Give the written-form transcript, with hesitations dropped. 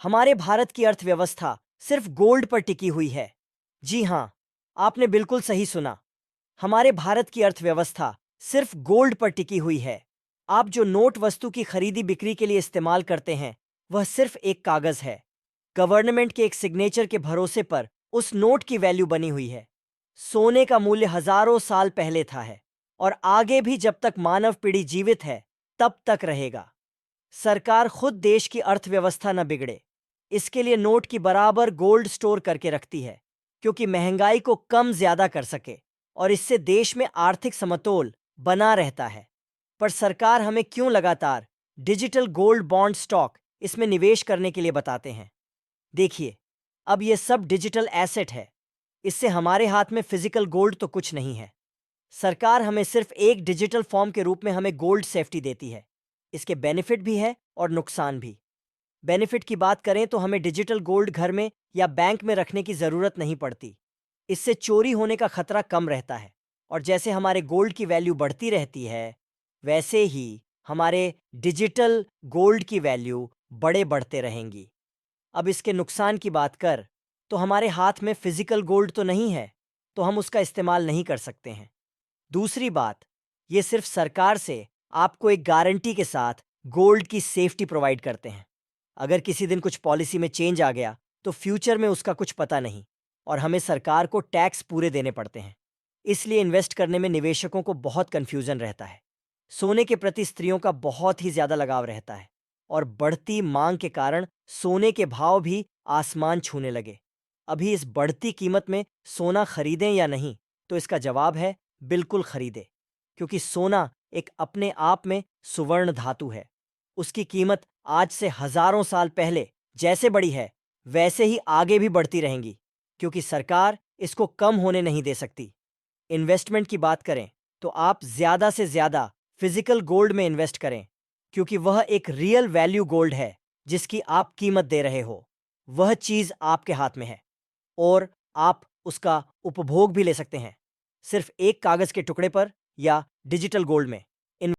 हमारे भारत की अर्थव्यवस्था सिर्फ गोल्ड पर टिकी हुई है। जी हाँ, आपने बिल्कुल सही सुना। हमारे भारत की अर्थव्यवस्था सिर्फ गोल्ड पर टिकी हुई है। आप जो नोट वस्तु की खरीदी बिक्री के लिए इस्तेमाल करते हैं, वह सिर्फ एक कागज है। गवर्नमेंट के एक सिग्नेचर के भरोसे पर उस नोट की वैल्यू बनी हुई है। सोने का मूल्य हजारों साल पहले था है और आगे भी जब तक मानव पीढ़ी जीवित है तब तक रहेगा। सरकार खुद देश की अर्थव्यवस्था न बिगड़े, इसके लिए नोट की बराबर गोल्ड स्टोर करके रखती है, क्योंकि महंगाई को कम ज्यादा कर सके और इससे देश में आर्थिक समतोल बना रहता है। पर सरकार हमें क्यों लगातार डिजिटल गोल्ड बॉन्ड स्टॉक इसमें निवेश करने के लिए बताते हैं? देखिए, अब ये सब डिजिटल एसेट है। इससे हमारे हाथ में फिजिकल गोल्ड तो कुछ नहीं है। सरकार हमें सिर्फ एक डिजिटल फॉर्म के रूप में हमें गोल्ड सेफ्टी देती है। इसके बेनिफिट भी है और नुकसान भी। बेनिफिट की बात करें तो हमें डिजिटल गोल्ड घर में या बैंक में रखने की ज़रूरत नहीं पड़ती। इससे चोरी होने का खतरा कम रहता है और जैसे हमारे गोल्ड की वैल्यू बढ़ती रहती है, वैसे ही हमारे डिजिटल गोल्ड की वैल्यू बड़े बढ़ते रहेंगी। अब इसके नुकसान की बात कर तो हमारे हाथ में फिजिकल गोल्ड तो नहीं है, तो हम उसका इस्तेमाल नहीं कर सकते हैं। दूसरी बात, ये सिर्फ सरकार से आपको एक गारंटी के साथ गोल्ड की सेफ्टी प्रोवाइड करते हैं। अगर किसी दिन कुछ पॉलिसी में चेंज आ गया तो फ्यूचर में उसका कुछ पता नहीं और हमें सरकार को टैक्स पूरे देने पड़ते हैं। इसलिए इन्वेस्ट करने में निवेशकों को बहुत कन्फ्यूजन रहता है। सोने के प्रति स्त्रियों का बहुत ही ज़्यादा लगाव रहता है और बढ़ती मांग के कारण सोने के भाव भी आसमान छूने लगे। अभी इस बढ़ती कीमत में सोना खरीदें या नहीं, तो इसका जवाब है बिल्कुल खरीदें, क्योंकि सोना एक अपने आप में सुवर्ण धातु है। उसकी कीमत आज से हजारों साल पहले जैसे बढ़ी है, वैसे ही आगे भी बढ़ती रहेंगी, क्योंकि सरकार इसको कम होने नहीं दे सकती। इन्वेस्टमेंट की बात करें तो आप ज़्यादा से ज़्यादा फिजिकल गोल्ड में इन्वेस्ट करें, क्योंकि वह एक रियल वैल्यू गोल्ड है जिसकी आप कीमत दे रहे हो। वह चीज़ आपके हाथ में है और आप उसका उपभोग भी ले सकते हैं, सिर्फ एक कागज़ के टुकड़े पर या डिजिटल गोल्ड में।